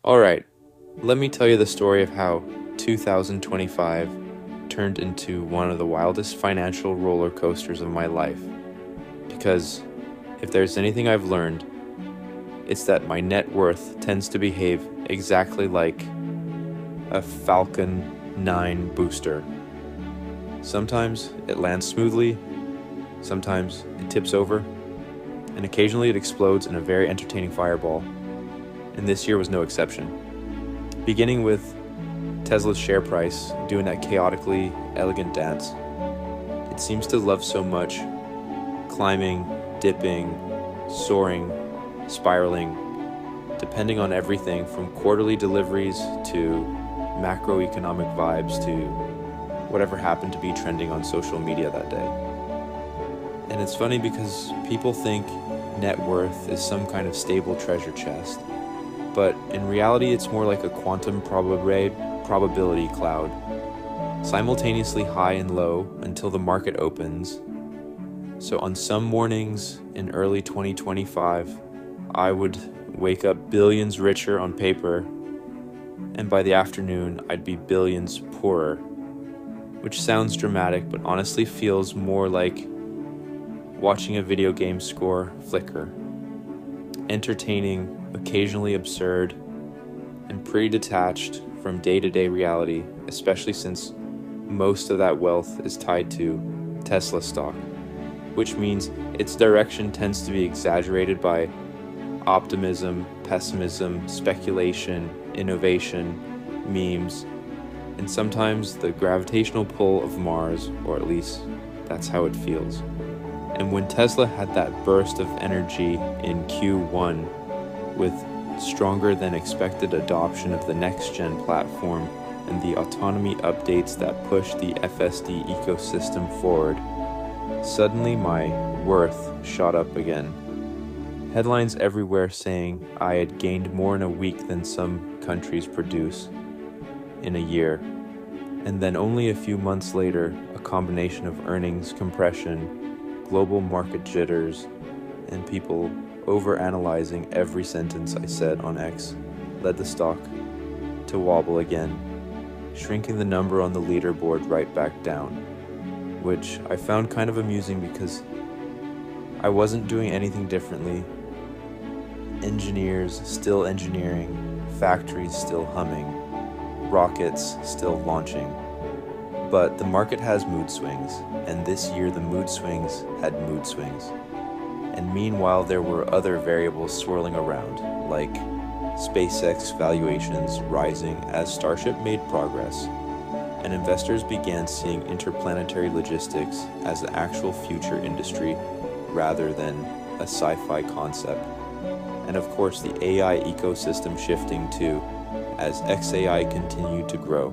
Alright, let me tell you the story of how 2025 turned into one of the wildest financial roller coasters of my life. Because if there's anything I've learned, it's that my net worth tends to behave exactly like a Falcon 9 booster. Sometimes it lands smoothly, sometimes it tips over, and occasionally it explodes in a very entertaining fireball. And this year was no exception. Beginning with Tesla's share price doing that chaotically elegant dance. It seems to love so much, climbing, dipping, soaring, spiraling, depending on everything from quarterly deliveries to macroeconomic vibes to whatever happened to be trending on social media that day. And it's funny because people think net worth is some kind of stable treasure chest. But in reality, it's more like a quantum probability cloud, simultaneously high and low until the market opens. So on some mornings in early 2025, I would wake up billions richer on paper, and by the afternoon, I'd be billions poorer, which sounds dramatic, but honestly feels more like watching a video game score flicker. Entertaining, occasionally absurd, and pretty detached from day-to-day reality, especially since most of that wealth is tied to Tesla stock, which means its direction tends to be exaggerated by optimism, pessimism, speculation, innovation, memes, and sometimes the gravitational pull of Mars, or at least that's how it feels. And when Tesla had that burst of energy in Q1 with stronger than expected adoption of the next-gen platform and the autonomy updates that pushed the FSD ecosystem forward, suddenly my worth shot up again. Headlines everywhere saying I had gained more in a week than some countries produce in a year. And then only a few months later, a combination of earnings compression, global market jitters, and people overanalyzing every sentence I said on X led the stock to wobble again, shrinking the number on the leaderboard right back down, which I found kind of amusing because I wasn't doing anything differently. Engineers still engineering, factories still humming, rockets still launching. But the market has mood swings, and this year the mood swings had mood swings. And meanwhile, there were other variables swirling around, like SpaceX valuations rising as Starship made progress, and investors began seeing interplanetary logistics as the actual future industry rather than a sci-fi concept. And of course, the AI ecosystem shifting too, as XAI continued to grow,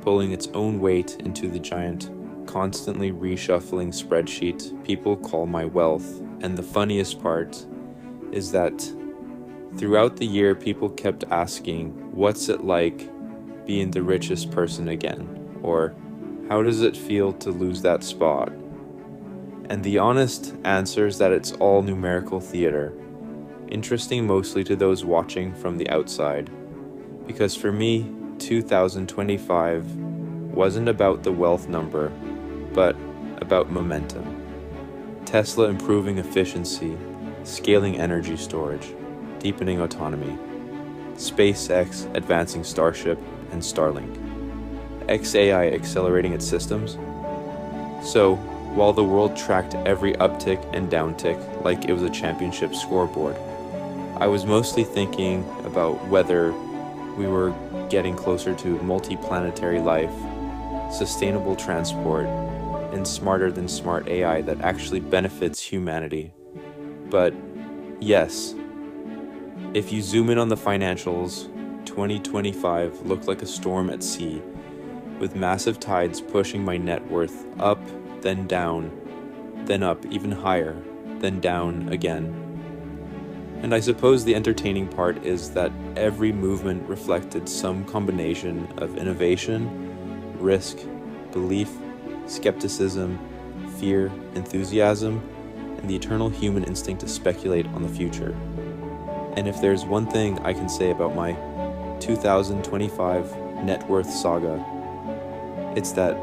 pulling its own weight into the giant, constantly reshuffling spreadsheet people call my wealth. And the funniest part is that throughout the year, people kept asking, what's it like being the richest person again? Or how does it feel to lose that spot? And the honest answer is that it's all numerical theater, interesting mostly to those watching from the outside. Because for me, 2025 wasn't about the wealth number, but about momentum. Tesla improving efficiency, scaling energy storage, deepening autonomy, SpaceX advancing Starship and Starlink, XAI accelerating its systems. So, while the world tracked every uptick and downtick like it was a championship scoreboard, I was mostly thinking about whether we were getting closer to multi-planetary life, sustainable transport, and smarter than smart AI that actually benefits humanity. But yes, if you zoom in on the financials, 2025 looked like a storm at sea, with massive tides pushing my net worth up, then down, then up even higher, then down again. And I suppose the entertaining part is that every movement reflected some combination of innovation, risk, belief, skepticism, fear, enthusiasm, and the eternal human instinct to speculate on the future. And if there's one thing I can say about my 2025 net worth saga. It's that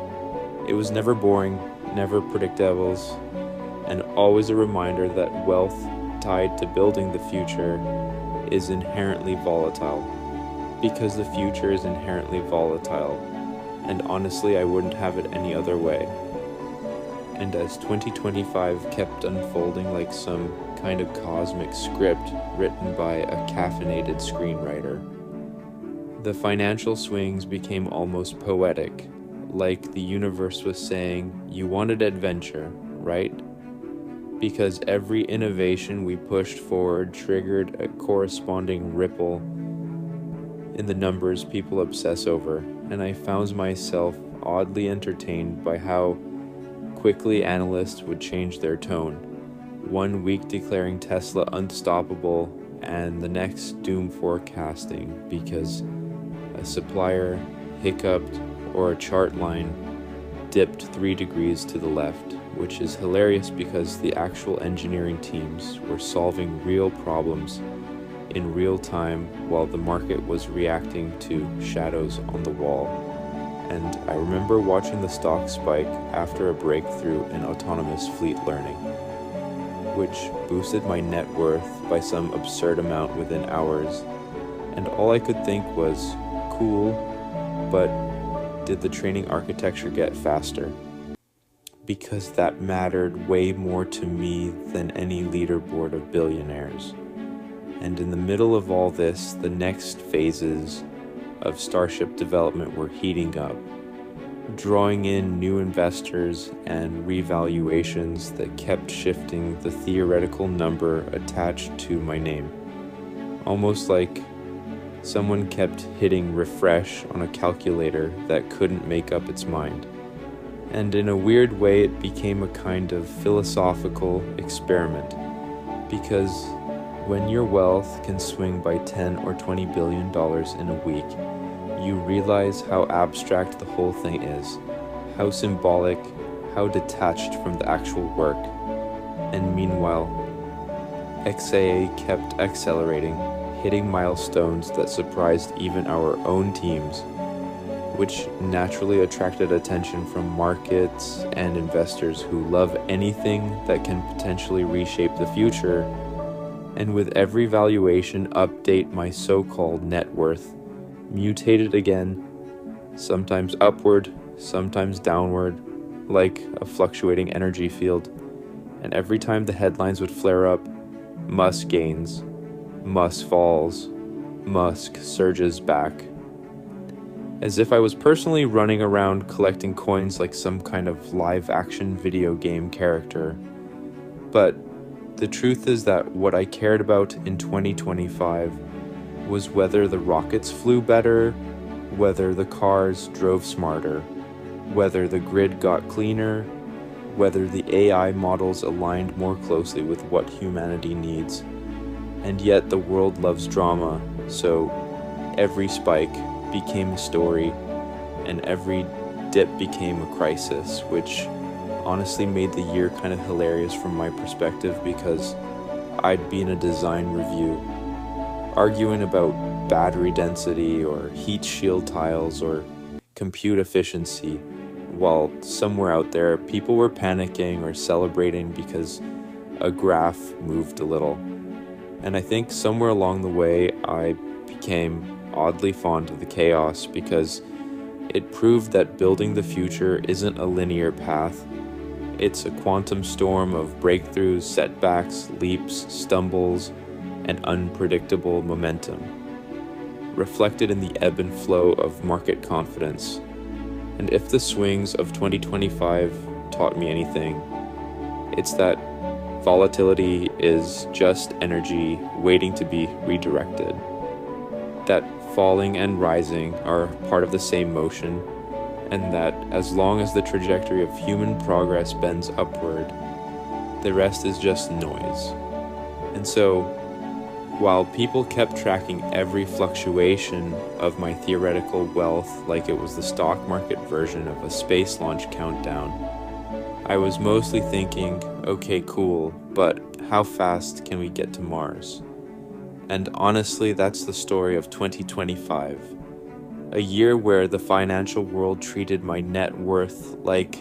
it was never boring, never predictables, and always a reminder that wealth tied to building the future is inherently volatile. Because the future is inherently volatile, and honestly, I wouldn't have it any other way. And as 2025 kept unfolding like some kind of cosmic script written by a caffeinated screenwriter, the financial swings became almost poetic, like the universe was saying, you wanted adventure, right? Because every innovation we pushed forward triggered a corresponding ripple in the numbers people obsess over, and I found myself oddly entertained by how quickly analysts would change their tone, one week declaring Tesla unstoppable and the next doom forecasting because a supplier hiccuped or a chart line dipped 3 degrees to the left, which is hilarious because the actual engineering teams were solving real problems in real time while the market was reacting to shadows on the wall. And I remember watching the stock spike after a breakthrough in autonomous fleet learning, which boosted my net worth by some absurd amount within hours. And all I could think was, cool, but did the training architecture get faster? Because that mattered way more to me than any leaderboard of billionaires. And in the middle of all this, the next phases of Starship development were heating up, drawing in new investors and revaluations that kept shifting the theoretical number attached to my name. Almost like someone kept hitting refresh on a calculator that couldn't make up its mind. And in a weird way, it became a kind of philosophical experiment, because when your wealth can swing by 10 or 20 billion dollars in a week, you realize how abstract the whole thing is, how symbolic, how detached from the actual work. And meanwhile, XAA kept accelerating, hitting milestones that surprised even our own teams, which naturally attracted attention from markets and investors who love anything that can potentially reshape the future. And with every valuation update, my so-called net worth mutated again, sometimes upward, sometimes downward, like a fluctuating energy field. And every time the headlines would flare up, Musk gains, Musk falls, Musk surges back. As if I was personally running around collecting coins like some kind of live-action video game character. But the truth is that what I cared about in 2025 was whether the rockets flew better, whether the cars drove smarter, whether the grid got cleaner, whether the AI models aligned more closely with what humanity needs. And yet the world loves drama, so every spike became a story, and every dip became a crisis, which honestly made the year kind of hilarious from my perspective, because I'd be in a design review arguing about battery density or heat shield tiles or compute efficiency, while somewhere out there people were panicking or celebrating because a graph moved a little. And I think somewhere along the way I became oddly fond of the chaos, because it proved that building the future isn't a linear path. It's a quantum storm of breakthroughs, setbacks, leaps, stumbles, and unpredictable momentum, reflected in the ebb and flow of market confidence. And if the swings of 2025 taught me anything, it's that volatility is just energy waiting to be redirected. That falling and rising are part of the same motion, and that as long as the trajectory of human progress bends upward, the rest is just noise. And so, while people kept tracking every fluctuation of my theoretical wealth like it was the stock market version of a space launch countdown, I was mostly thinking, okay, cool, but how fast can we get to Mars? And honestly, that's the story of 2025. A year where the financial world treated my net worth like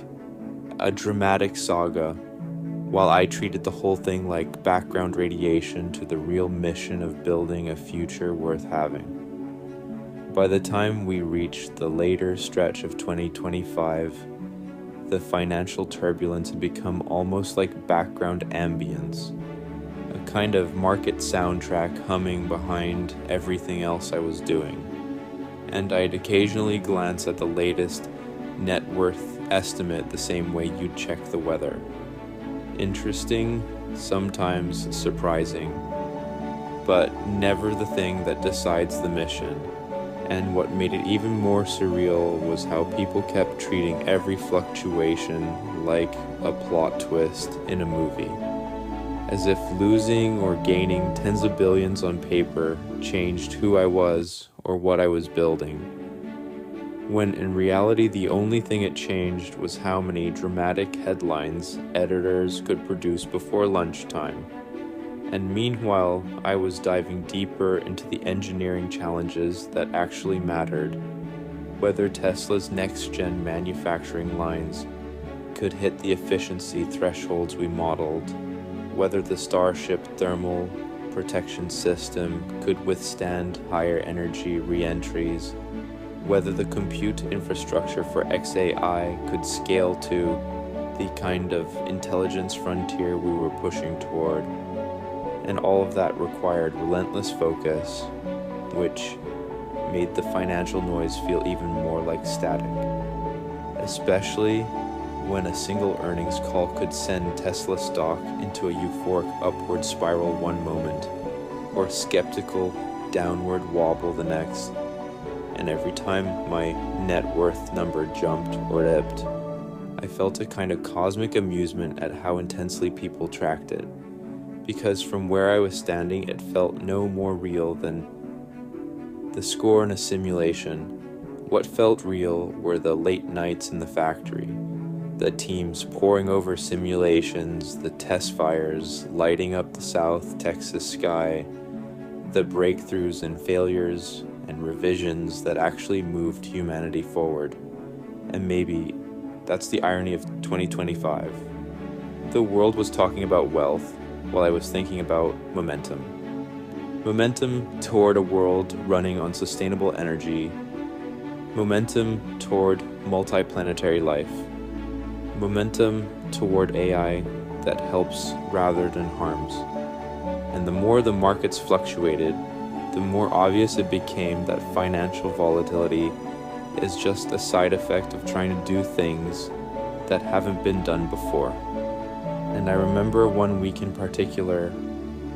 a dramatic saga, while I treated the whole thing like background radiation to the real mission of building a future worth having. By the time we reached the later stretch of 2025, the financial turbulence had become almost like background ambience, a kind of market soundtrack humming behind everything else I was doing. And I'd occasionally glance at the latest net worth estimate the same way you'd check the weather. Interesting, sometimes surprising, but never the thing that decides the mission. And what made it even more surreal was how people kept treating every fluctuation like a plot twist in a movie, as if losing or gaining tens of billions on paper changed who I was or what I was building, when in reality the only thing it changed was how many dramatic headlines editors could produce before lunchtime. And meanwhile, I was diving deeper into the engineering challenges that actually mattered, whether Tesla's next-gen manufacturing lines could hit the efficiency thresholds we modeled, whether the Starship thermal protection system could withstand higher energy re-entries, whether the compute infrastructure for XAI could scale to the kind of intelligence frontier we were pushing toward. And all of that required relentless focus, which made the financial noise feel even more like static. Especially when a single earnings call could send Tesla stock into a euphoric upward spiral one moment, or skeptical downward wobble the next. And every time my net worth number jumped or dipped, I felt a kind of cosmic amusement at how intensely people tracked it. Because from where I was standing, it felt no more real than the score in a simulation. What felt real were the late nights in the factory, the teams poring over simulations, the test fires lighting up the South Texas sky, the breakthroughs and failures and revisions that actually moved humanity forward. And maybe that's the irony of 2025. The world was talking about wealth, while I was thinking about momentum. Momentum toward a world running on sustainable energy. Momentum toward multiplanetary life. Momentum toward AI that helps rather than harms. And the more the markets fluctuated, the more obvious it became that financial volatility is just a side effect of trying to do things that haven't been done before. And I remember one week in particular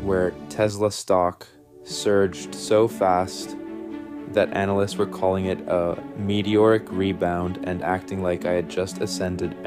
where Tesla stock surged so fast that analysts were calling it a meteoric rebound and acting like I had just ascended